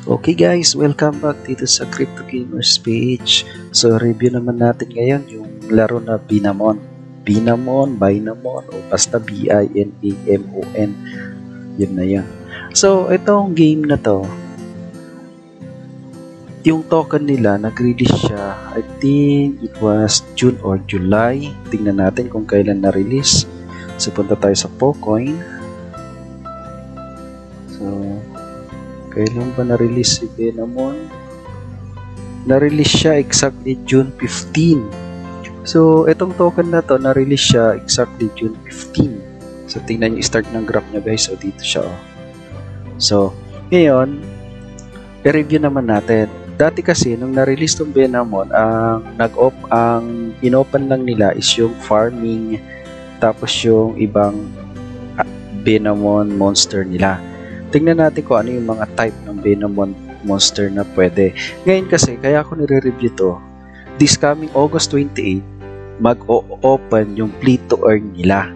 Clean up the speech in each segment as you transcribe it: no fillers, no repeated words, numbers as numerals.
Okay guys, welcome back dito sa Crypto Gamers page. So review naman natin ngayon yung laro na Binamon. Binamon o basta B-I-N-A-M-O-N. Yun na yan. So itong game na to, yung token nila nag-release siya, I think it was June or July. Tingnan natin kung kailan na-release. So punta tayo sa Pocoin. So kailan ba na-release si Binamon? Na-release siya exactly June 15. So, itong token na to, na-release siya exactly June 15. So, tingnan yung start ng graph niya guys. So, dito siya. Oh. So, ngayon, i-review naman natin. Dati kasi, nung na-release tong Binamon, ang inopen lang nila is yung farming, tapos yung ibang Binamon monster nila. Tingnan natin kung ano yung mga type ng Binamon monster na pwede. Ngayon kasi, kaya ako nire-review to, this coming August 28, mag-o-open yung play to earn nila.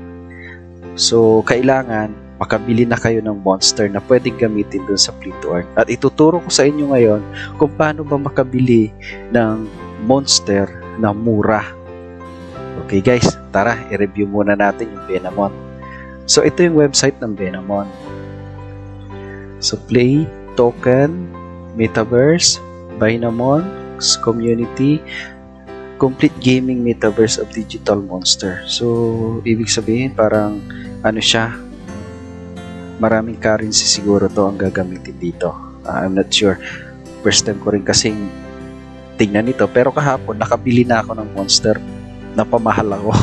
So, kailangan makabili na kayo ng monster na pwedeng gamitin dun sa play to earn. At ituturo ko sa inyo ngayon kung paano ba makabili ng monster na mura. Okay guys, tara, i-review muna natin yung Binamon. So, ito yung website ng Binamon. So, play, token, metaverse, Binamon, community, complete gaming metaverse of digital monster. So, ibig sabihin parang ano siya, maraming currency siguro to ang gagamitin dito. I'm not sure. First time ko rin kasing tingnan ito. Pero kahapon, nakabili na ako ng monster na pamahal ako.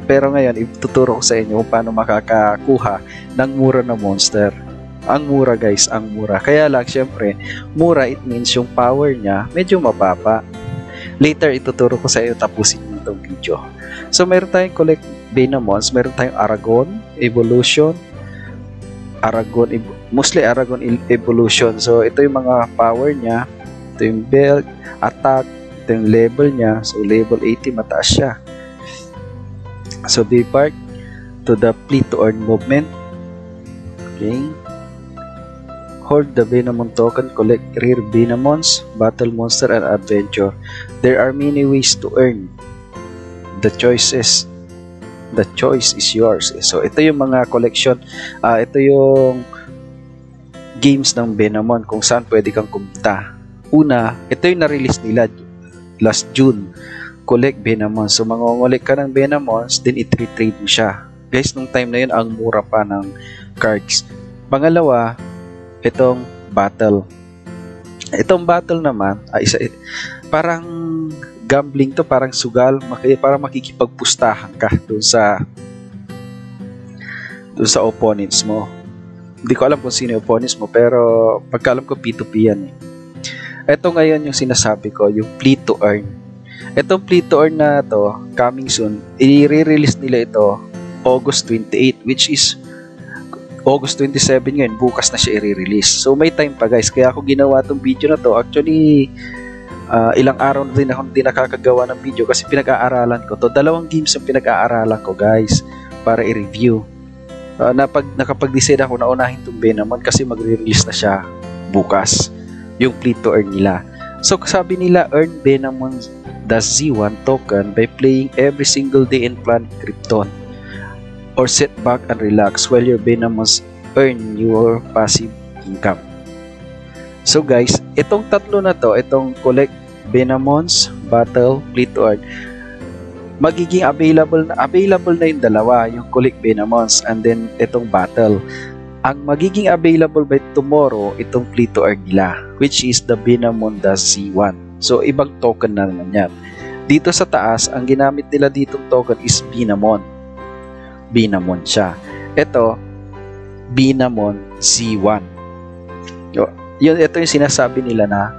Pero ngayon, ituturo ko sa inyo kung paano makakakuha ng mura na monster. Ang mura guys, ang mura. Kaya lang syempre, mura it means yung power niya medyo mababa. Later ituturo ko sa iyo, tapusin niyo itong video. So meron tayong collect Binamons, meron tayong Aragon, Evolution, mostly Aragon Evolution. So ito yung mga power niya, ito yung build, attack, ito yung level niya. So level 80 mataas siya. So be part to the play to earn movement. Okay. Hold the Binamon token, collect rare Binamons, battle monster, and adventure. There are many ways to earn. The choice is yours. So ito yung mga collection. Ito yung games ng Binamon kung saan pwede kang kumita. Una, ito yung na-release nila last June. Collect Binamons. So mangongolek ka ng Binamons, then i-trade mo siya. Guys, nung time na yun, ang mura pa ng cards. Pangalawa, itong battle. Itong battle naman, parang gambling to, parang sugal, parang makikipagpustahan ka dun sa opponents mo. Hindi ko alam kung sino yung opponents mo, pero pagkaalam ko P2P yan. Ito ngayon yung sinasabi ko, yung play to earn. Itong play to earn na to, coming soon, i-re-release nila ito August 28, which is August 27 ngayon, bukas na siya i-release. So may time pa guys, kaya ako ginawa tong video na to. Actually, ilang araw na din ako hindi nakakagawa ng video kasi pinag-aaralan ko to. 2 games ang pinag-aaralan ko guys para i-review. Nakapag-decide ako na unahin tong Binamon kasi magre-release na siya bukas, yung play to earn nila. So sabi nila, earn Binamon Z1 token by playing every single day in Planet Krypton, or sit back and relax while your Binamons earn your passive income. So guys, itong tatlo na to, itong collect Binamons, battle, play to earn, magiging available na yung dalawa, yung collect Binamons and then itong battle. Ang magiging available by tomorrow, itong play to earn nila, which is the Binamon Z1. So ibang token na naman yan. Dito sa taas, ang ginamit nila ditong token is Binamon siya. Ito, Binamon Z1. Ito yung sinasabi nila na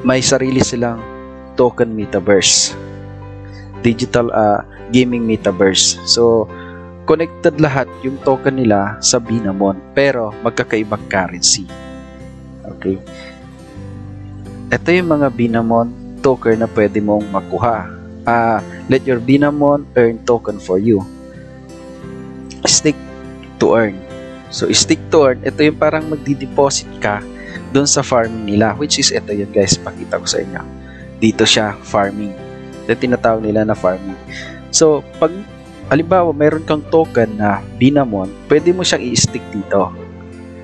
may sarili silang token metaverse. Digital gaming metaverse. So, connected lahat yung token nila sa Binamon, pero magkakaibang currency. Okay. Ito yung mga Binamon token na pwede mong makuha. Let your Binamon earn token for you. Stick to earn. So, stick to earn, ito yung parang magdi-deposit ka doon sa farming nila, which is ito yun guys, pakita ko sa inyo. Dito siya, farming. Ito tinatawag nila na farming. So, pag halimbawa mayroon kang token na Binamon, pwede mo siyang i-stick dito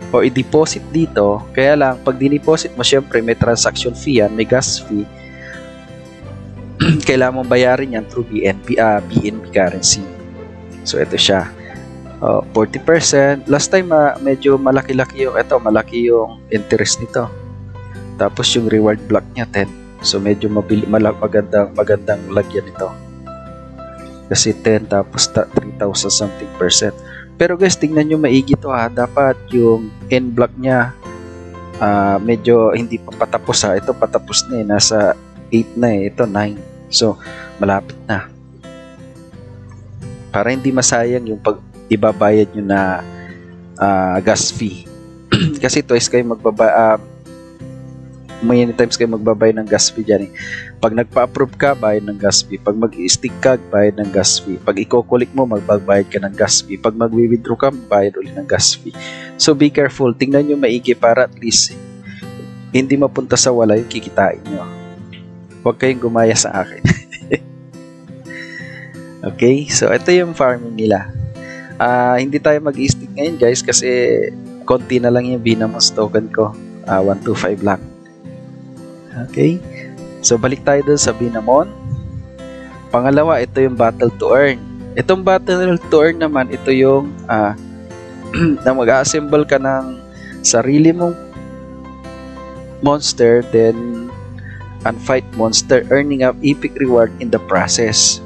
o i-deposit dito. Kaya lang, pag dineposit mo, syempre may transaction fee yan, may gas fee. Kailangan mong bayarin yan through BNB currency. So, ito siya. 40%. Last time, medyo malaki-laki yung, malaki yung interest nito. Tapos, yung reward block niya, 10. So, medyo magandang lagyan nito. Kasi 10, tapos 3,000 something %. Pero guys, tingnan nyo maigi to ha. Dapat yung end block niya, medyo hindi pa patapos ha. Ito patapos na eh. Nasa 8 na eh. Ito 9. So, malapit na. Para hindi masayang yung pag ibabayad nyo na gas fee. Kasi twice kayo may times kayo magbabayad ng gas fee dyan eh. Pag nagpa-approve ka, bayad ng gas fee. Pag mag-stick ka, bayad ng gas fee. Pag i-collect mo, magbabayad ka ng gas fee. Pag mag-withdraw ka, bayad ulit ng gas fee. So be careful. Tingnan nyo maigi para at least hindi mapunta sa wala yung kikitain nyo. Huwag kayong gumaya sa akin. Okay, so ito yung farming nila. Hindi tayo mag-stick ngayon guys kasi konti na lang yung Binamos token ko. 125 lang. Okay, so balik tayo dun sa Binamon. Pangalawa, ito yung battle to earn. Itong battle to earn naman, ito yung na mag-assemble ka ng sarili mong monster, then unfight monster, earning up epic reward in the process.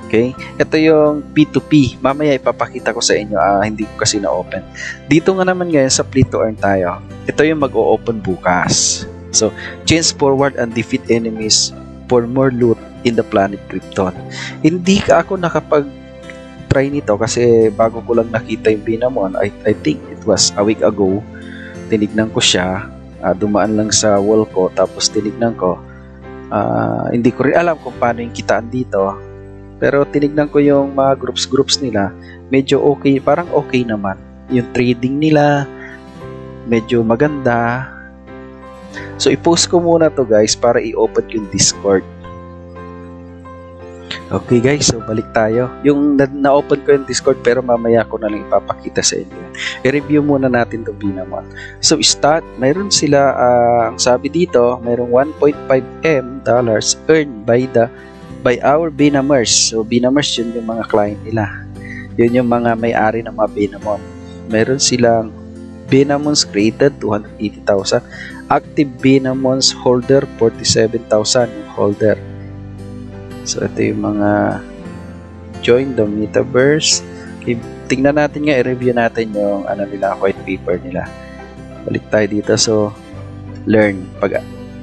Okay? Ito yung P2P. Mamaya ipapakita ko sa inyo. Hindi ko kasi na-open. Dito nga naman ngayon sa play to earn tayo. Ito yung mag-o-open bukas. So, change forward and defeat enemies for more loot in the planet Krypton. Hindi ka ako nakapag-try nito kasi bago ko lang nakita yung Binamon. I think it was a week ago. Tinignan ko siya. Dumaan lang sa wall ko. Tapos tinignan ko. Hindi ko rin alam kung paano yung kitaan dito. Pero tinignan ko yung mga groups nila, medyo okay, parang okay naman. Yung trading nila, medyo maganda. So, i-post ko muna to guys para i-open yung Discord. Okay guys, so balik tayo. Yung na-open ko yung Discord pero mamaya ko na lang ipapakita sa inyo. I-review muna natin itong Binamon. So, start, mayroon sila, ang sabi dito, mayroong $1.5M earned by our Binamers. So, Binamers yun yung mga client nila. Yun yung mga may-ari ng mga Binamon. Meron silang Binamons created, 280,000. Active Binamons holder, 47,000 yung holder. So, ito yung mga join the metaverse. Okay, tingnan natin nga, i-review natin yung nila, white paper nila. Balik tayo dito. So, learn.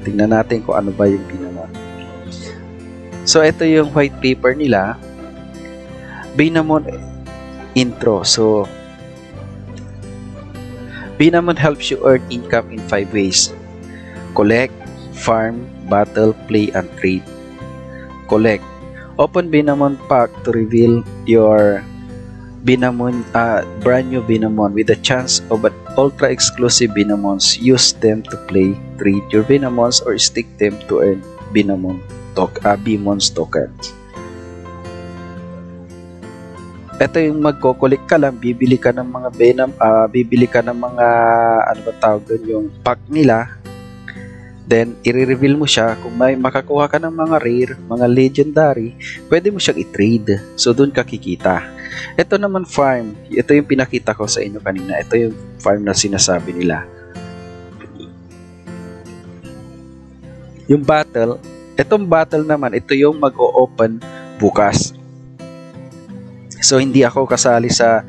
Tingnan natin kung ano ba yung Binamon. So, ito yung white paper nila. Binamon intro. So, Binamon helps you earn income in 5 ways. Collect, farm, battle, play, and trade. Collect. Open Binamon pack to reveal your Binamon, brand new Binamon with a chance of an ultra exclusive Binamons. Use them to play, trade your Binamons, or stick them to earn Binamon Bmons tokens. Ito yung magko-collect ka lang, bibili ka ng mga bibili ka ng mga ano ba tawag doon, yung pack nila. Then i-reveal mo siya. Kung may makakuha ka ng mga rare, mga legendary, pwede mo siyang i-trade. So doon ka kikita. Ito naman farm. Ito yung pinakita ko sa inyo kanina. Ito yung farm na sinasabi nila. Yung battle, itong battle naman, ito yung mag-o-open bukas. So, hindi ako kasali sa...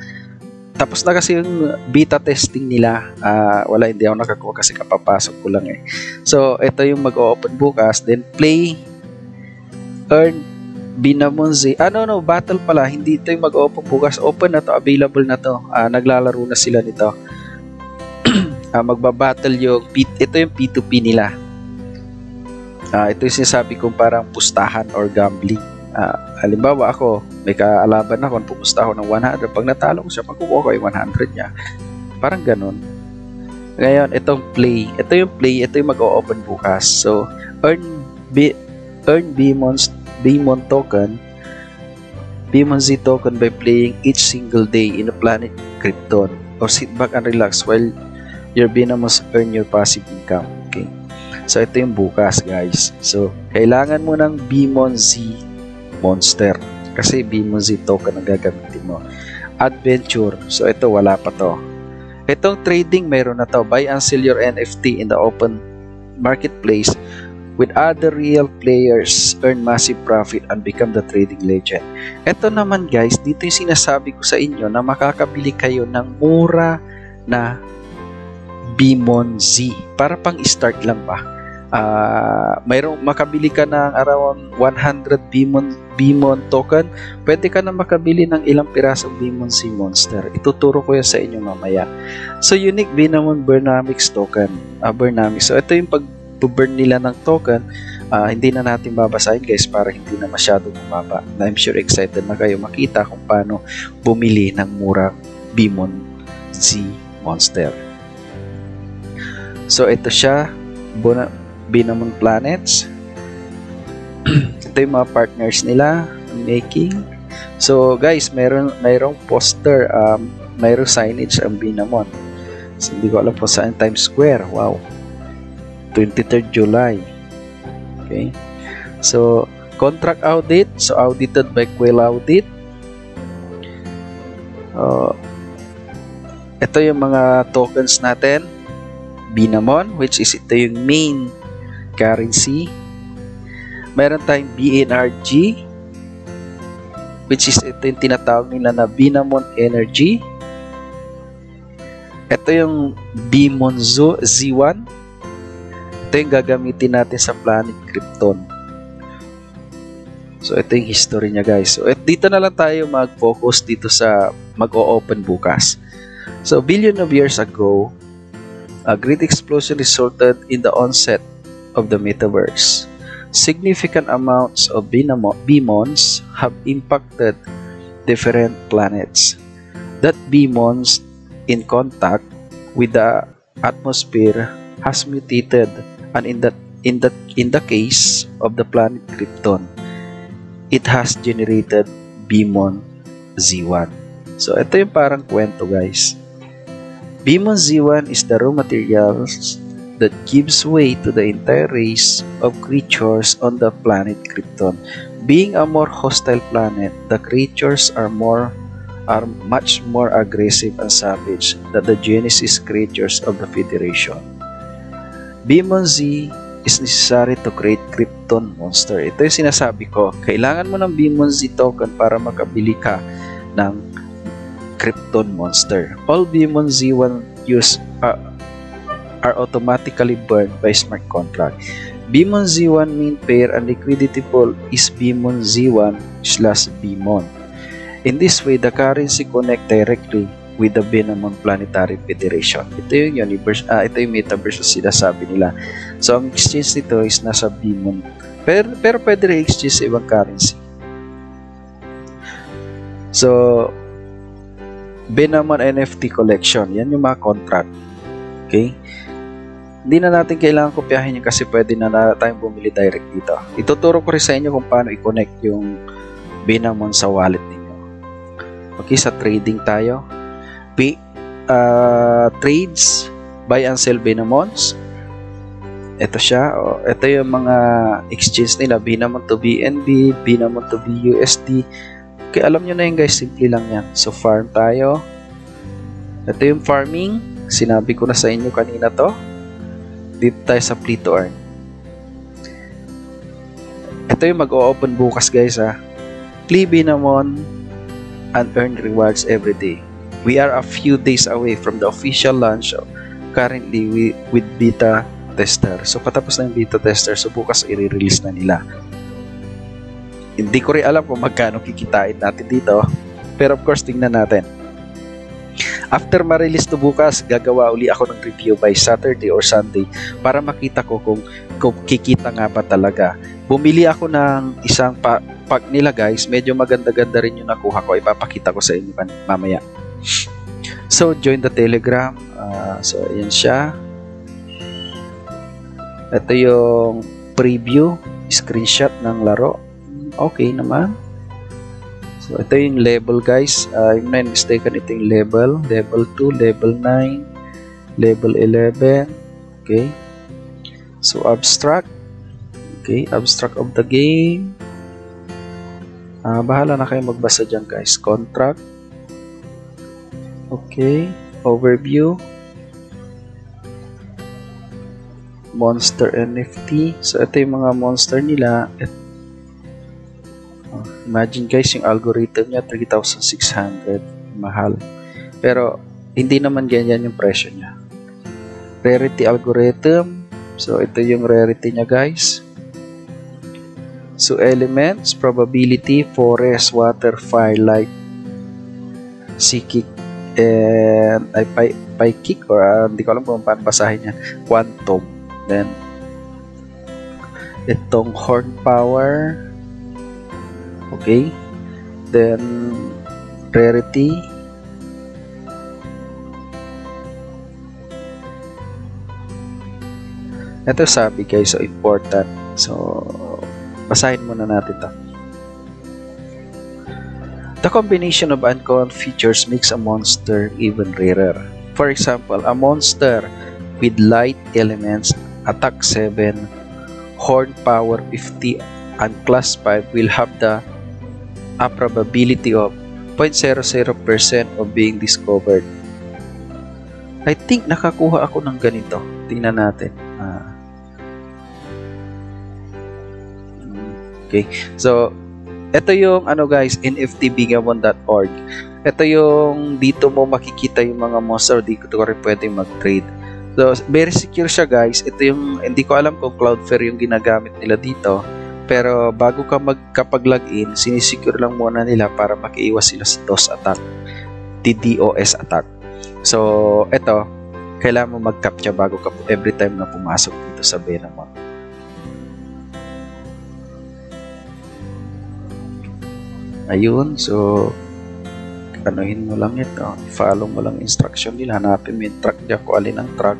Tapos na kasi yung beta testing nila. Hindi ako nakakuha kasi kapapasok ko lang eh. So, ito yung mag-o-open bukas. Then, play, earn, Binamonzi. Battle pala. Hindi ito yung mag-o-open bukas. Open na to, available na to. Naglalaro na sila nito. Magbabattle yung... Ito yung P2P nila. Ito yung sinasabi kong parang pustahan or gambling. Halimbawa ako, may kaalaban ako, pupusta ako ng 100. Pag natalo ko siya, magkukuha ko yung 100 niya. Parang ganun. Ngayon, itong play. Ito yung play. Ito yung mag-o-open bukas. So, earn BMON token, BMON Z token by playing each single day in a Planet Krypton. Or sit back and relax while your BNMs earn your passive income. Okay. So, ito yung bukas, guys. So, kailangan mo ng BMON Z Monster. Kasi BMON Z token ang gagamitin mo. Adventure. So, ito wala pa to. Itong trading, mayroon na to. Buy and sell your NFT in the open marketplace with other real players. Earn massive profit and become the trading legend. Ito naman, guys, dito yung sinasabi ko sa inyo na makakabili kayo ng mura na BMON Z. Para pang start lang ba? Mayroong makabili ka ng around 100 BMON token, pwede ka na makabili ng ilang pirasong BMON Z Monster. Ituturo ko yan sa inyo mamaya. So, unique BNMon Burnamics token. Burnamics. So, ito yung pag-burn nila ng token. Hindi na natin babasahin, guys, para hindi na masyado bumaba. I'm sure excited na kayo makita kung paano bumili ng murang BMON Z Monster. So, ito siya. BNMon Planets. Ito yung mga partners nila making. So guys, mayroong poster, mayroong signage ang BNMon. So, hindi ko alam po saan. Times Square. Wow. 23rd July. Okay. So contract audit. So audited by Quail Audit. Ito yung mga tokens natin. BNMon, which is ito yung main currency. Meron tayong BNRG, which is ito yung tinatawag nila na BNMon Energy. Ito yung BMON Z1. Ito yung gagamitin natin sa Planet Krypton. So ito yung history niya, guys. So dito na lang tayo mag-focus dito sa mag-o-open bukas. So billion of years ago, a great explosion resulted in the onset of the metaverse. Significant amounts of BMONs have impacted different planets. That BMONs in contact with the atmosphere has mutated, and in the case of the planet Krypton, it has generated BMON Z1. So ito yung parang kwento, guys. BMON Z1 is the raw materials that gives way to the entire race of creatures on the planet Krypton. Being a more hostile planet, the creatures are much more aggressive and savage than the Genesis creatures of the Federation. BMON Z is necessary to create Krypton Monster. Ito yung sinasabi ko. Kailangan mo ng BMON Z token para makabili ka ng Krypton Monster. All BMON Z1 are automatically burned by smart contract. BMON Z1 main pair and liquidity pool is BMON Z1/BMON. In this way, the currency connect directly with the BNMon Planetary Federation. Ito yung universe, ito yung metaverse na sinasabi nila. So, ang exchange nito is nasa BMON. Pero pwede rin exchange sa ibang currency. So, BNMon NFT collection. Yan yung mga contract. Okay? Hindi na natin kailangan kopyahin yun kasi pwede na tayong bumili direct dito. Ituturo ko rin sa inyo kung paano i-connect yung BNMon sa wallet ninyo. Okay, sa trading tayo. Trades, buy and sell BNMons. Ito siya. Ito yung mga exchange nila. BNMon to BNB, BNMon to BUSD. Okay, alam nyo na yun, guys. Simple lang yan. So, farm tayo. Ito yung farming. Sinabi ko na sa inyo kanina to. Dito tayo sa play to earn. Ito yung mag-o-open bukas, guys, ha. Play BNMon and earn rewards every day. We are a few days away from the official launch currently with beta tester. So patapos na yung beta tester, so bukas i-release na nila. Hindi ko rin alam kung magkano kikitain natin dito, pero of course tingnan natin. After ma-release to bukas, gagawa uli ako ng review by Saturday or Sunday para makita ko kung kikita nga ba talaga Bumili ako ng isang pack nila guys. Medyo maganda-ganda rin yung nakuha ko. Ipapakita ko sa inyo mamaya. So, join the Telegram. So, ayan siya. Ito yung preview. Screenshot ng laro. Okay naman. So, ito yung level guys. If I'm not mistaken, ito yung level. Level 2, level 9, level 11. Okay. So, abstract. Okay. Abstract of the game. Bahala na kayo magbasa dyan guys. Contract. Okay. Overview. Monster NFT. So, ito yung mga monster nila. Imagine guys, yung algorithm niya 3,600. Mahal. Pero, hindi naman ganyan yung presyo niya. Rarity algorithm. So, ito yung rarity niya guys. So, elements, probability, forest, water, fire, light, psychic, and psychic, or hindi ko alam kung paano basahin niya. Quantum. Then, itong horn power. Okay. Then, rarity. Ito sabi guys, so important. So, basahin muna natin to. The combination of uncommon features makes a monster even rarer. For example, a monster with light elements, attack 7, horn power 50, and class 5 will have a probability of 0.00% of being discovered. I think nakakuha ako ng ganito. Tingnan natin. Okay. So, ito yung guys, nftbigamon.org. Ito yung dito mo makikita yung mga monster. Dito ko rin pwedeng mag-trade. So, very secure siya guys. Ito yung, hindi ko alam kung Cloudflare yung ginagamit nila dito. Pero bago ka magkapag-login, sinisecure lang muna nila para makiiwas sila sa DOS attack, DDoS attack. So, ito, kailangan mo mag-captcha bago ka every time na pumasok dito sa Benamon. Ayun, so, anuhin mo lang ito. Follow mo lang instruction nila. Hanapin mo yung track dyan kung alin ang track.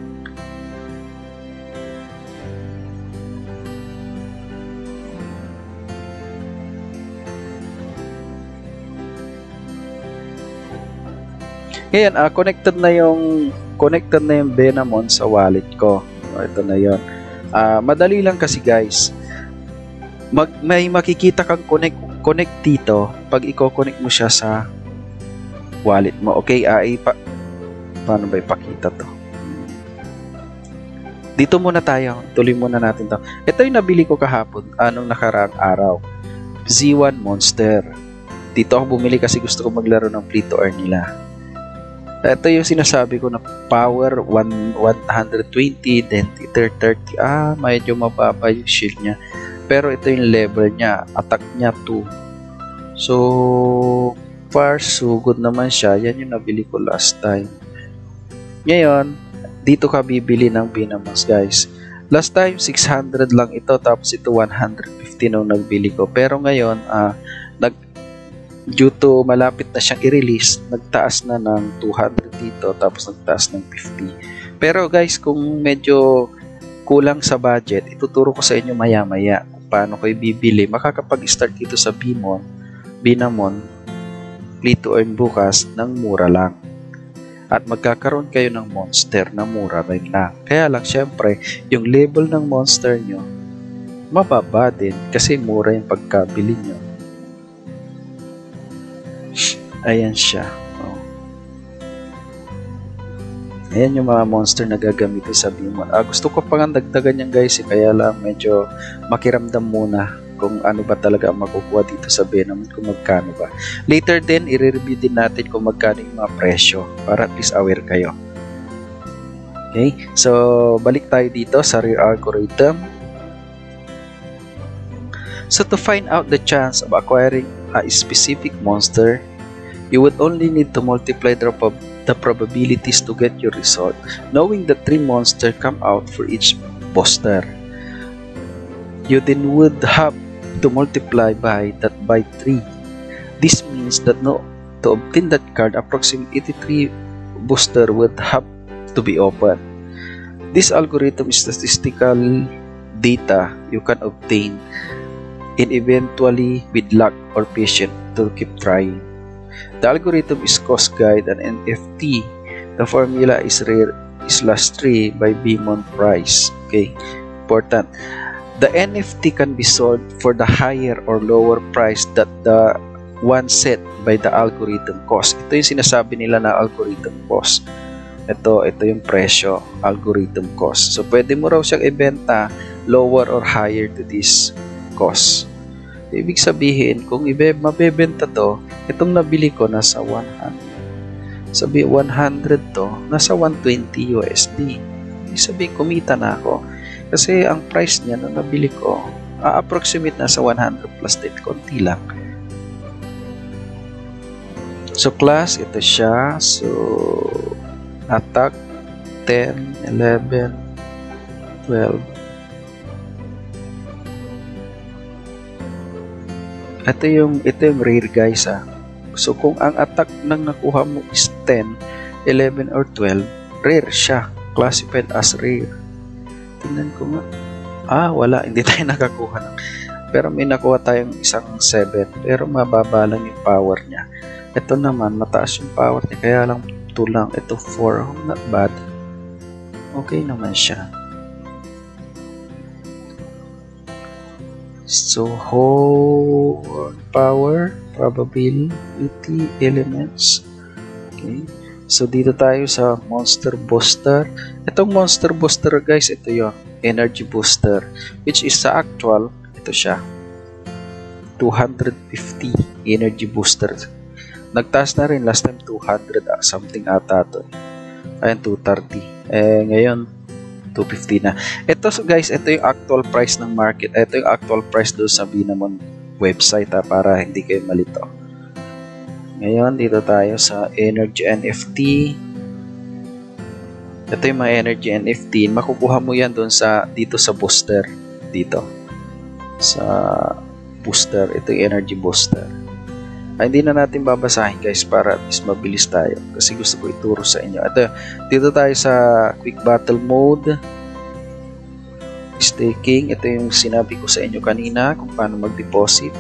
Ngayon, connected na yung Benamon sa wallet ko. Ito na yon. Madali lang kasi guys. May makikita kang connect dito pag i-connect mo siya sa wallet mo. Okay, paano ba ipakita to? Dito muna tayo. Tuloy muna natin to. Ito yung nabili ko kahapon, anong nakaraang araw. Z1 Monster. Dito ako bumili kasi gusto ko maglaro ng play to earn nila. Ito yung sinasabi ko na power 120, then 30. Medyo mababa yung shield niya. Pero ito yung level niya, attack niya 2. So, far so good naman siya. Yan yung nabili ko last time. Ngayon, dito ka bibili ng Benamons guys. Last time 600 lang ito, tapos ito 150 nung nagbili ko. Pero ngayon, due to malapit na siyang i-release, nagtaas na ng 200 dito, tapos nagtaas ng 50. Pero guys, kung medyo kulang sa budget, ituturo ko sa inyo maya-maya kung paano kayo bibili. Makakapag-start dito sa Benamon play to earn bukas ng mura lang. At magkakaroon kayo ng monster na mura rin lang. Kaya lang, syempre, yung level ng monster nyo, mababa din kasi mura yung pagkabili nyo. Ayan siya. Ayan yung mga monster na gagamitin sa Benamon. Gusto ko pang dagdagan yan guys, kaya lang medyo makiramdam muna kung ano ba talaga ang makukuha dito sa Benamon, kung magkano ba. Later din, i-review din natin kung magkano yung mga presyo para at least aware kayo. Okay, so balik tayo dito sa real algorithm. So to find out the chance of acquiring a specific monster, you would only need to multiply the probabilities to get your result, knowing that 3 monsters come out for each booster. you then would have to multiply by that by 3. This means that to obtain that card, approximately 83 booster would have to be opened. This algorithm is statistical data you can obtain and eventually with luck or patience to keep trying. The algorithm is cost guide and NFT. The formula is rare is last 3 by Beamon price. Okay, important. The NFT can be sold for the higher or lower price that the one set by the algorithm cost. Ito yung sinasabi nila na algorithm cost. Ito yung presyo, algorithm cost. So, pwede mo raw siyang ibenta lower or higher to this cost. Ibig sabihin, kung mabebenta to, itong nabili ko nasa 100. Sabi 100 to, nasa 120 USD. Ibig sabihin, kumita na ako. Kasi ang price niya na nabili ko, approximate nasa 100 plus din, konti lang. So, class, ito siya. So, attack 10, 11, 12. Ito yung rare guys So kung ang attack nang nakuha mo is 10, 11 or 12, rare siya. Classified as rare. Tingnan ko nga. Wala, hindi tayo nakakuha ng. Pero may nakuha tayong isang 7, pero mababa lang yung power niya. Ito naman mataas yung power niya, kaya lang 2 lang. Ito 4, not bad. Okay naman siya. So, whole power, probability, elements. Okay. So, dito tayo sa monster booster. Itong monster booster guys, ito yung energy booster. Which is sa actual, ito siya. 250 energy booster. Nagtaas na rin last time 200 something ata to. Ayan 230. Ngayon 250 na. Ito guys, ito yung actual price ng market. Ito yung actual price doon sa Beamon website para hindi kayo malito. Ngayon dito tayo sa energy NFT. Ito yung mga energy NFT. Makukuha mo yan doon dito sa booster. Dito. Sa booster. Ito yung energy booster. Hindi na natin babasahin guys para at least mabilis tayo kasi gusto ko ituro sa inyo. Dito tayo sa quick battle mode, staking. Ito yung sinabi ko sa inyo kanina kung paano mag-deposit.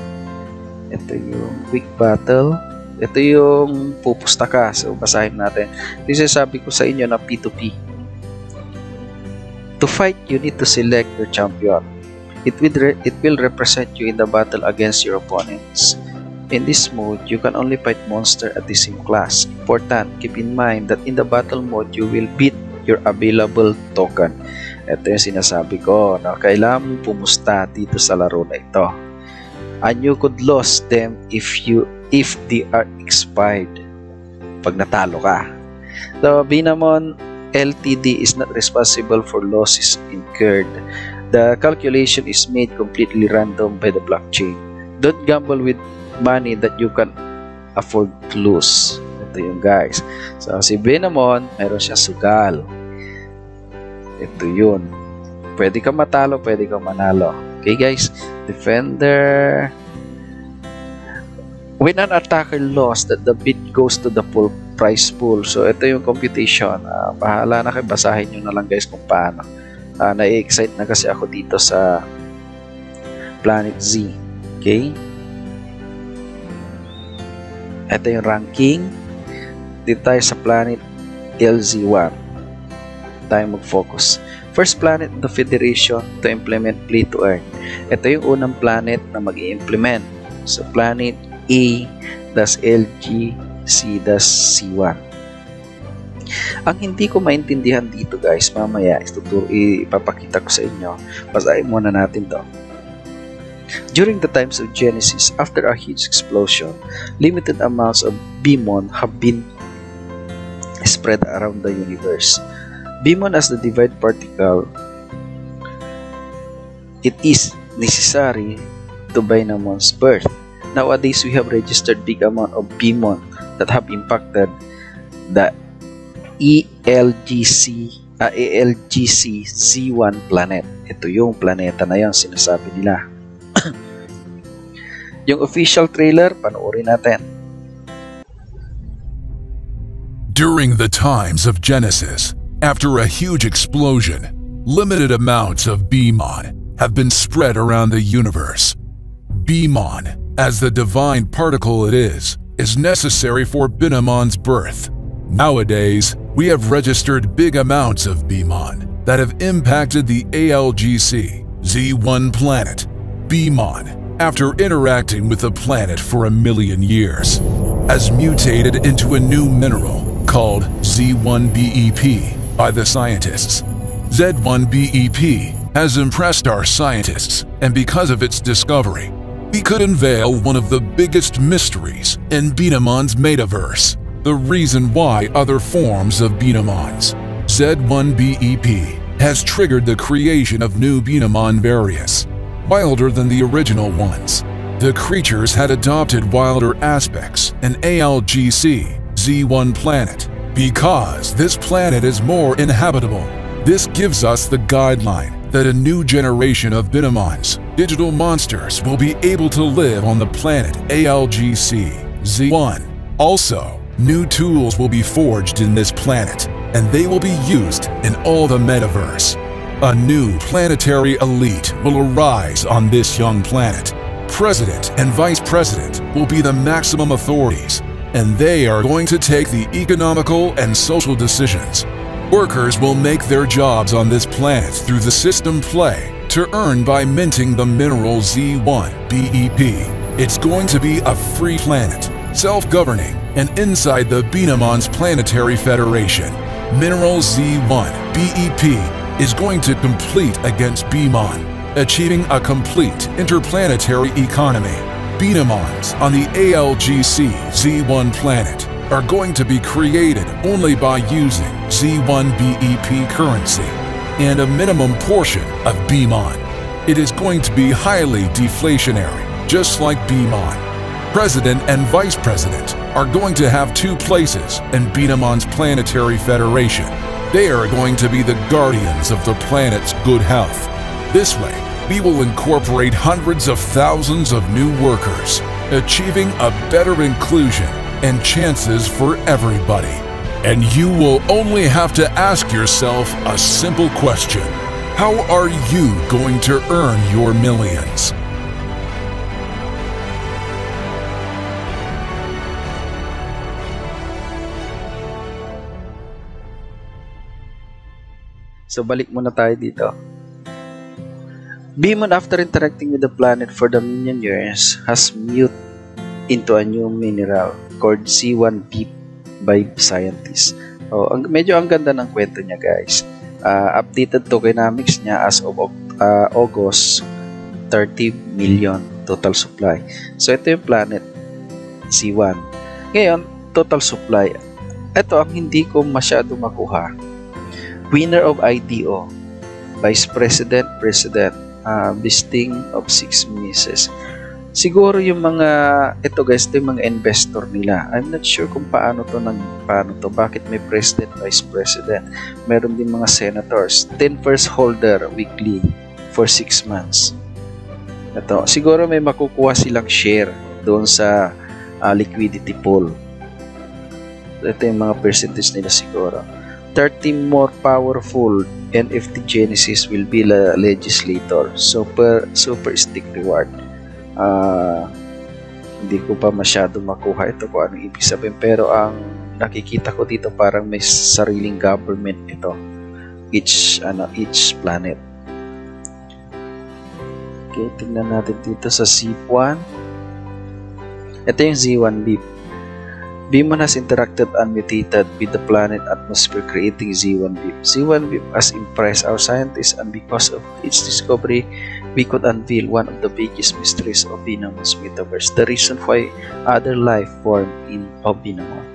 Ito yung quick battle. Ito yung pupusta ka. So basahin natin. Ito yung sabi ko sa inyo na P2P. To fight, you need to select your champion. It will represent you in the battle against your opponents. In this mode, you can only fight monster at the same class. Important, keep in mind that in the battle mode, you will beat your available token. Ito yung sinasabi ko na kailangan mong pumusta dito sa laro na ito. And you could lose them if they are expired. Pag natalo ka. So, Beamon Ltd is not responsible for losses incurred. The calculation is made completely random by the blockchain. Don't gamble with money that you can afford to lose. Ito yung guys. So, si Beamon, mayroon siya sugal. Ito yun. Pwede ka matalo, pwede ka manalo. Okay guys? Defender. When an attacker lost, that the bid goes to the full price pool. So, ito yung computation. Bahala na kayo. Basahin nyo na lang guys kung paano. Na-excite na kasi ako dito sa Planet Z. Okay? Ito yung ranking. Dito tayo sa planet LZ1. Tayo mag-focus. First planet the Federation to implement play to earn. Ito yung unang planet na mag-i-implement. So planet A-LGC-C1. Ang hindi ko maintindihan dito guys, mamaya ipapakita ko sa inyo. Basahin muna natin to. During the times of Genesis, after a huge explosion, limited amounts of Beamon have been spread around the universe. Beamon as the divide particle, it is necessary to Beamon's birth. Nowadays, we have registered big amount of Beamon that have impacted the ALGC Z1 planet. Ito yung planeta na yan, sinasabi nila. Yung official trailer, panoorin natin. During the times of Genesis, after a huge explosion, limited amounts of BMON have been spread around the universe. BMON, as the divine particle it is necessary for Binamon's birth. Nowadays, we have registered big amounts of BMON that have impacted the ALGC Z1 planet. BMON, after interacting with the planet for 1 million years, has mutated into a new mineral called Z1BEP by the scientists. Z1BEP has impressed our scientists, and because of its discovery, we could unveil one of the biggest mysteries in Binamon's metaverse, the reason why other forms of Binamons. Z1BEP has triggered the creation of new Binamon variants, wilder than the original ones. The creatures had adopted wilder aspects in ALGC Z1 planet because this planet is more inhabitable. This gives us the guideline that a new generation of Binamons, digital monsters, will be able to live on the planet ALGC Z1. Also, new tools will be forged in this planet, and they will be used in all the metaverse. A new planetary elite will arise on this young planet. President and Vice President will be the maximum authorities, and they are going to take the economical and social decisions. Workers will make their jobs on this planet through the system play to earn by minting the mineral Z1 BEP. It's going to be a free planet, self-governing, and inside the Binamon's Planetary Federation, mineral Z1 BEP is going to compete against BMON, achieving a complete interplanetary economy. Binamons on the ALGC Z1 planet are going to be created only by using Z1 BEP currency and a minimum portion of BMON. It is going to be highly deflationary, just like BMON. President and Vice President are going to have 2 places in Binamon's Planetary Federation. They are going to be the guardians of the planet's good health. This way, we will incorporate hundreds of thousands of new workers, achieving a better inclusion and chances for everybody. And you will only have to ask yourself a simple question. How are you going to earn your millions? So balik muna tayo dito. BMON, after interacting with the planet for the million years, has mutated into a new mineral called Z1BEP by scientists. Medyo ang ganda ng kwento niya, guys. Updated tokenomics niya as of August, 30 million total supply. So ito yung planet Z1. Ngayon, total supply. Ito ang hindi ko masyado makuha. Winner of IDO, Vice President, President, listing of 6 misses. Siguro yung mga, ito guys, ito yung mga investor nila. I'm not sure kung paano to, bakit may President, Vice President. Meron din mga senators. 10 first holder weekly for 6 months. Ito, siguro may makukuha silang share doon sa liquidity pool. Ito yung mga percentage nila siguro. 30 more powerful NFT Genesis will be the legislator. Super stick reward. Hindi ko pa masyado makuha ito kung anong ibig sabihin, pero ang nakikita ko dito parang may sariling government ito, each planet. Okay, tingnan natin dito sa ZIP1. Ito yung Z1BEP. BMON has interacted and mutated with the planet atmosphere, creating Z1BEP. Z1BEP has impressed our scientists, and because of its discovery, we could unveil one of the biggest mysteries of Binamon's metaverse, the reason why other life form in Binamon.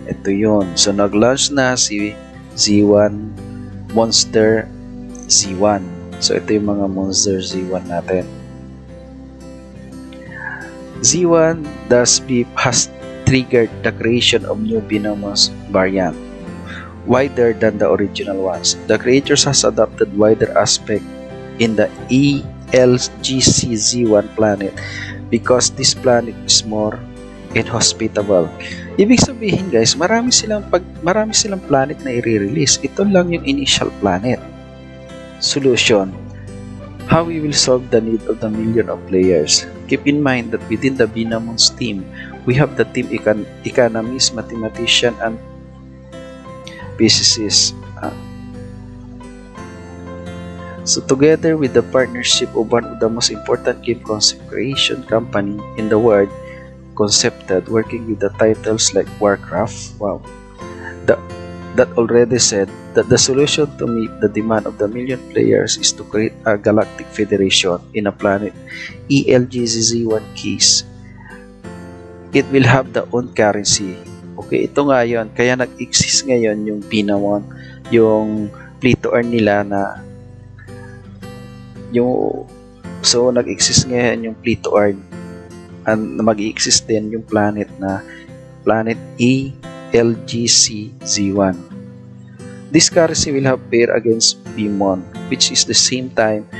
Ito yun. So, nag-launch na si Z1 Monster Z1. So, ito yung mga Monster Z1 natin. Z1 thus BEP has triggered the creation of new Binamon's variant, wider than the original ones. The creatures has adopted wider aspect in the ELGC Z1 planet because this planet is more inhospitable. Ibig sabihin guys, marami silang planet na i-release. Ito lang yung initial planet. Solution: how we will solve the need of the million of players. Keep in mind that within the Binamon's team, we have the team economist, mathematician, and physicist. So together with the partnership of one of the most important game concept creation company in the world, Concepted, working with the titles like Warcraft, wow, that already said that the solution to meet the demand of the million players is to create a galactic federation in a planet ELGZ1 keys. It will have the own currency. Okay, ito nga yun. Kaya nag-exist ngayon yung Binamon, yung play to earn nila na so nag-exist ngayon yung play to earn, and mag-exist din yung planet na planet ELGC Z1. This currency will have pair against BMON, which is the same time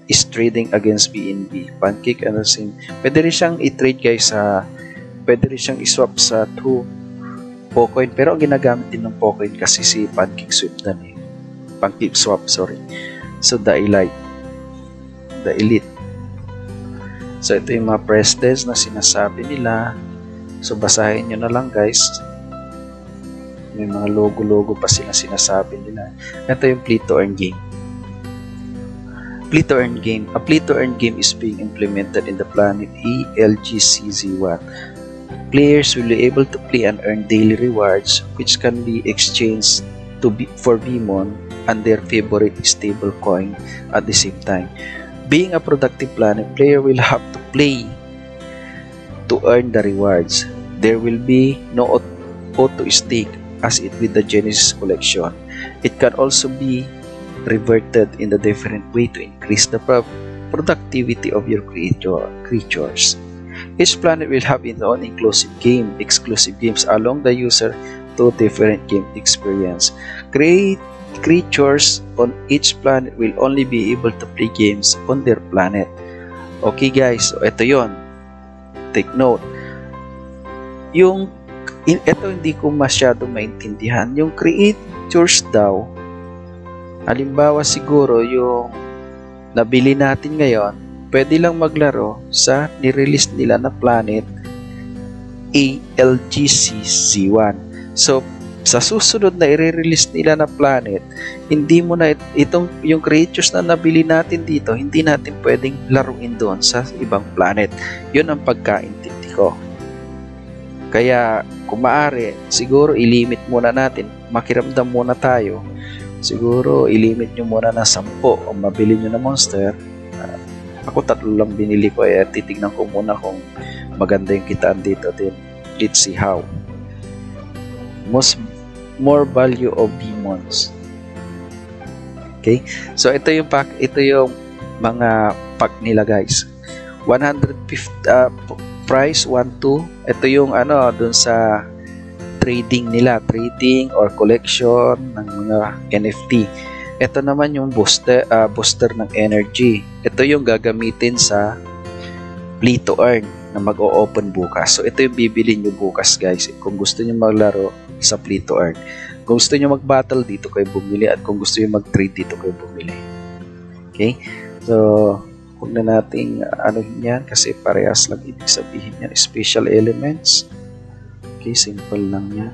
is trading against BNB, Pancake, and the same. Pwede rin siyang i-trade guys pwede rin siyang i-swap sa True Pocoin, pero ang ginagamit din ng Pocoin kasi si Pancake Swap dan eh. Pancake Swap, sorry. So the elite. So ito yung mga presidents na sinasabi nila. So basahin nyo na lang guys. May mga logo pa sila sinasabi nila. Ito yung play to earn game. Play to earn game. A play to earn game is being implemented in the planet ELGC Z1. Players will be able to play and earn daily rewards which can be exchanged for BMON and their favorite stable coin at the same time. Being a productive planet, player will have to play to earn the rewards. There will be no auto stake as it with the Genesis collection. It can also be reverted in a different way to increase the productivity of your creatures. Each planet will have its own exclusive games along the user to different game experience. Creatures on each planet will only be able to play games on their planet. Okay guys, so ito yon. Take note. Ito hindi ko masyado maintindihan. Yung creatures daw, halimbawa siguro yung nabili natin ngayon, pwede lang maglaro sa nirelease nila na planet ELGC Z1. So sa susunod na i-release nila na planet, hindi mo na yung creatures na nabili natin dito, hindi natin pwedeng laruin doon sa ibang planet. Yun ang pagkaintindi ko. Kaya kung maaari, siguro ilimit muna natin, makiramdam muna tayo. Siguro ilimit nyo muna na 10 o mabili nyo na monster. Ako 3 lang binili ko, titignan ko muna kung maganda yung kitaan dito. Then let's see how. More value of BMONs. Okay, so ito yung mga pack nila guys. 150 price 12. Ito yung dun sa trading nila, trading or collection ng mga NFT. Ito naman yung booster ng energy. Ito yung gagamitin sa play to earn na mag-o-open bukas. So ito yung bibili nyo bukas guys. Kung gusto nyo maglaro sa play to earn. Kung gusto nyo mag-battle, dito kayo bumili. At kung gusto nyo mag-trade, dito kayo bumili. Okay? So, huwag na nating yan kasi parehas lang ibig sabihin yan. Special elements. Okay, simple lang yan.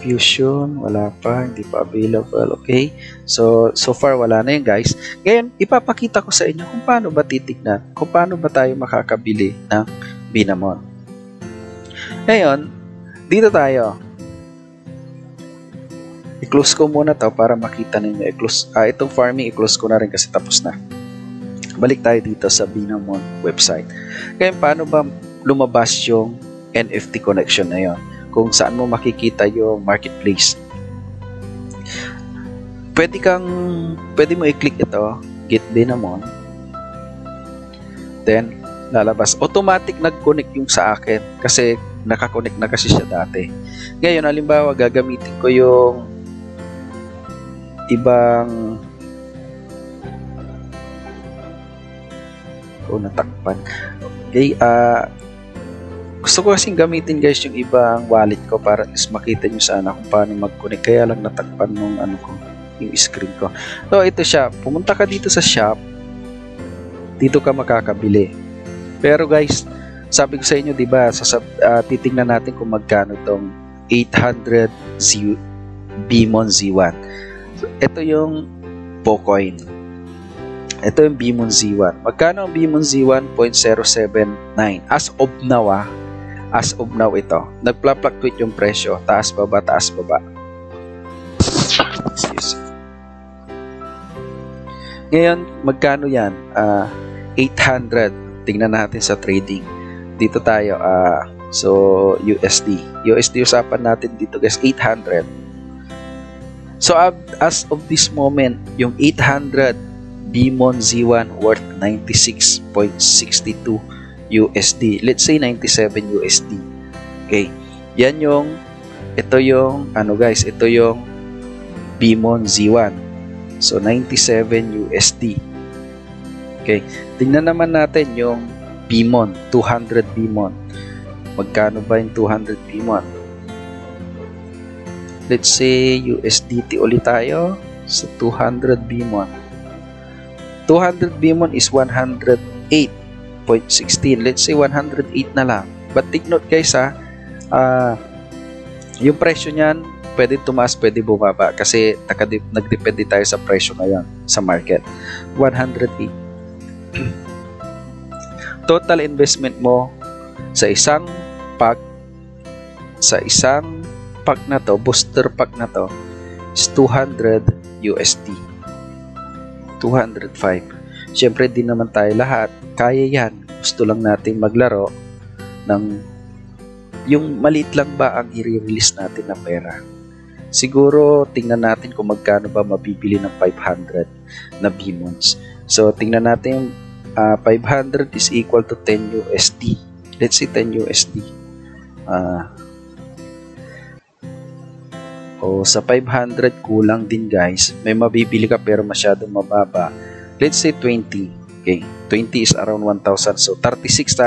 Fusion, wala pa. Hindi pa available. Okay? So far, wala na yan guys. Ngayon, ipapakita ko sa inyo kung paano ba titignan. Kung paano ba tayo makakabili ng Binamon. Ngayon, dito tayo. I-close ko muna to para makita ninyo. Itong farming, i-close ko na rin kasi tapos na. Balik tayo dito sa Binamon website. Kaya paano ba lumabas yung NFT connection na yon? Kung saan mo makikita yung marketplace. Pwede mo i-click ito, Get Binamon. Then, lalabas. Automatic nag-connect yung sa akin kasi nakakonect na kasi siya dati. Ngayon, halimbawa, gagamitin ko yung ibang natakpan. Okay, gusto ko kasing gamitin guys yung ibang wallet ko para at least makita nyo sana kung paano mag-connect. Kaya lang natakpan nung ano ko, yung screen ko. So ito siya, pumunta ka dito sa shop, dito ka makakabili. Pero guys, sabi ko sa inyo, di ba, titingnan natin kung magkano tong 800 BMON Z1. So, ito yung Pocoin. Ito yung BMON Z1. Magkano ang BMON Z1? 0.079. As of now, as of now ito. Nagpla-fluctuate yung presyo. Taas baba, taas baba. Excuse me. Ngayon, magkano yan? 800. Tingnan natin sa trading. Dito tayo. So, USD. USD usapan natin dito guys. 800. So, as of this moment, yung 800 BMON Z1 worth 96.62 USD. Let's say 97 USD. Okay. Yan yung, ito yung, ano guys, ito yung BMON Z1. So, 97 USD. Okay. Tingnan naman natin yung BMON, 200 BMON. Magkano ba yung 200 BMON? Let's say USDT ulit tayo sa 200 BMON. 200 BMON is 108.16. Let's say 108 na lang. But take note guys yung presyo niyan pwede tumaas, pwede bumaba kasi nagdepende tayo sa presyo ngayon sa market. 108. Total investment mo sa isang pack na to, booster pack na to is 200 USD. 205. Siyempre di naman tayo lahat kaya yan. Gusto lang natin maglaro ng yung maliit lang ba ang i-release natin na pera. Siguro tingnan natin kung magkano ba mabibili ng 500 na BMONs. So tingnan natin 500 is equal to 10 USD. Let's say 10 USD. Sa 500 kulang din guys. May mabibili ka pero masyadong mababa. Let's say 20. Okay. 20 is around 1,000. So 36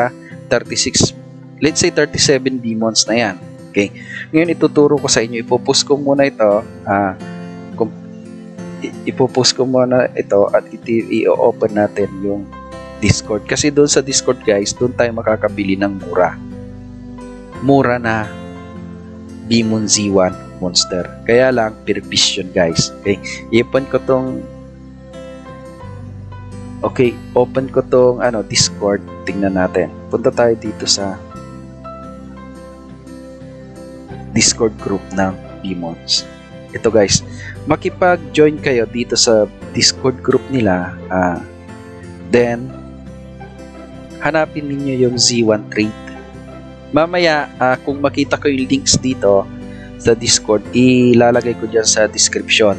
let's say 37 BMONs na yan. Okay. Ngayon ituturo ko sa inyo. Ipopost ko muna ito. Ipopost ko muna ito at i-open natin yung Discord. Kasi doon sa Discord guys, doon tayo makakabili ng mura. Mura na BMON Z1 monster. Kaya lang, per piece yun guys. Okay. I-open ko tong open ko tong Discord. Tingnan natin. Punta tayo dito sa Discord group ng BMONs. Ito guys, makipag-join kayo dito sa Discord group nila. Then, hanapin ninyo yung Z1 trade. Mamaya, kung makita ko yung links dito sa Discord, ilalagay ko dyan sa description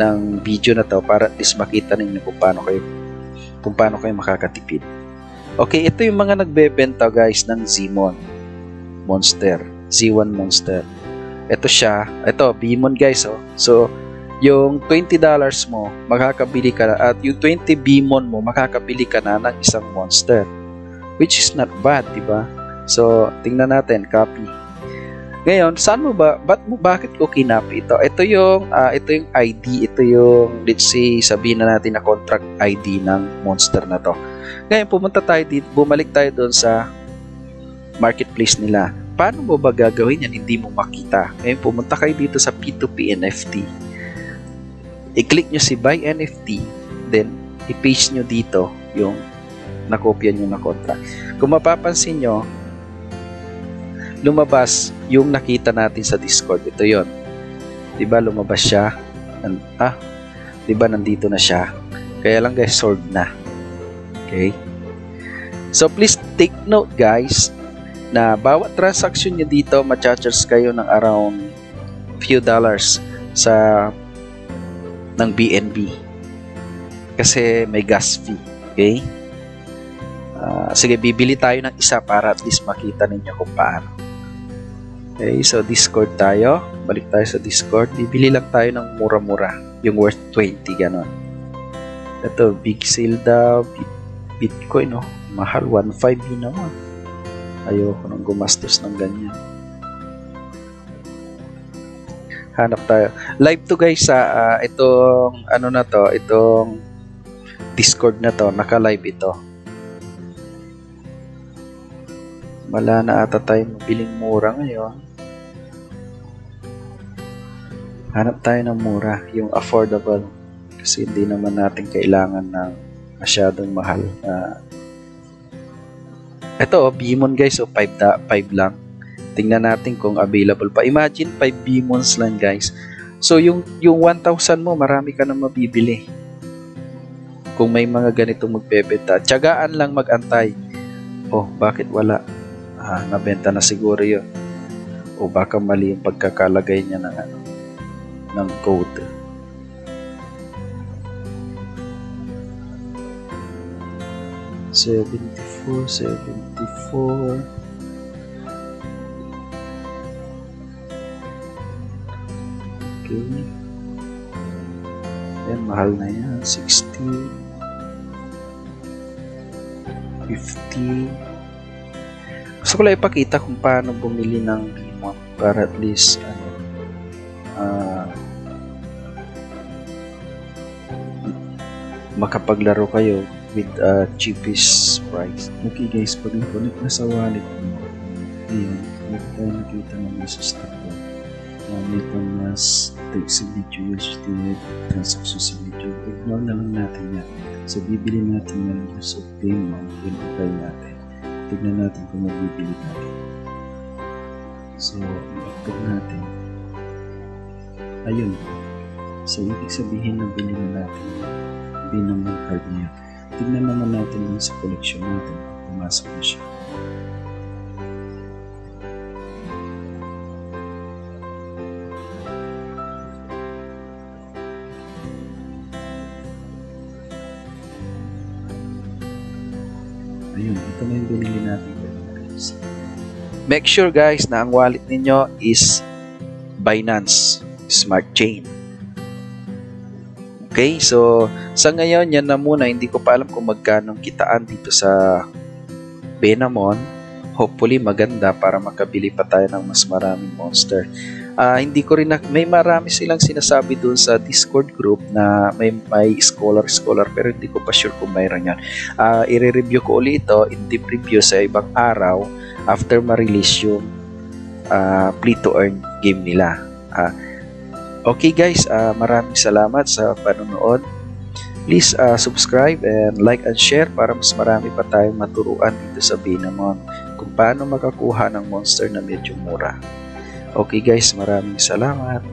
ng video na to para at least makita ninyo kung paano kayo makakatipid. Okay, ito yung mga nagbebenta guys ng Z1 Monster. Ito siya. Ito, BMON guys. So, yung $20 mo, makakabili ka na, at yung 20 BMON mo, makakabili ka na ng isang Monster. Which is not bad, diba? So, tingnan natin. Copy. Ngayon, bakit ko kinopy ito? Ito yung ID. Ito yung, let's say, sabihin na natin na contract ID ng Monster na to. Ngayon, pumunta tayo dito, bumalik tayo doon sa marketplace nila. Paano mo ba gagawin yan? Hindi mo makita. Ngayon, pumunta kayo dito sa P2P NFT. I-click nyo si Buy NFT. Then, i-paste nyo dito yung nakopya nyo na contract. Kung mapapansin nyo, lumabas yung nakita natin sa Discord. Ito yon. Diba, lumabas siya. Diba, nandito na siya. Kaya lang guys, sold na. Okay? So, please take note guys, na bawat transaction nyo dito, ma-charge kayo ng around few dollars ng BNB kasi may gas fee. Okay? Sige, bibili tayo ng isa para at least makita ninyo kung paano. Okay, so Discord tayo. Balik tayo sa Discord. Bibili lang tayo ng mura-mura, yung worth 20, ganon. Ito, big sale daw. Bitcoin, no? Mahal, 1.5 yun naman. Ayoko nang gumastos ng ganyan. Hanap tayo. Live to guys sa itong ano na to, itong Discord na to, naka-live ito. Wala na ata tayong mabiling mura ngayon. Hanap tayo ng mura, yung affordable. Kasi hindi naman natin kailangan ng masyadong mahal. Ito, Beemon guys, 5 lang. Tingnan natin kung available pa. Imagine 5 Beemons lang guys. So yung 1,000 mo, marami ka na mabibili. Kung may mga ganitong magbebenta, tiyagaan lang mag-antay. Oh, bakit wala? Nabenta na siguro yun. O baka mali yung pagkakalagay niya ng code. $74. Okay. Yan, mahal na yan. 60. 50. Gusto ko lang ipakita kung paano bumili ng Beemon para at least makapaglaro kayo with cheapest price. Okay guys, pag na-connect na sa wallet mo, ayan, nakita ng message na po. Itong mas take sa video, use the transaction sa video. Ignore na lang natin yan. So, bibili natin yan use of Beemon, i-apply natin. Tignan natin kung mabibili natin. So, i-active natin. Ayun. So, ibig sabihin na bili na natin Beemon card niya. Tignan naman natin yung sa collection natin. Pumasok na siya. Ayun, ito na yung binili natin. Make sure guys na ang wallet ninyo is Binance Smart Chain. Okay, so sa ngayon yan na muna. Hindi ko pa alam kung magkano kitaan dito sa Beemon. Hopefully maganda para makabili pa tayo ng mas maraming monster. Hindi ko rin may marami silang sinasabi doon sa Discord group na may scholar pero hindi ko pa sure kung mayroon yan. I-review ko ulit ito in deep review sa ibang araw after ma-release yung play to earn game nila. Okay guys, maraming salamat sa panonood. Please subscribe and like and share para mas marami pa tayong maturuan dito sa Beemon kung paano makakuha ng monster na medyo mura. Okay guys, maraming salamat.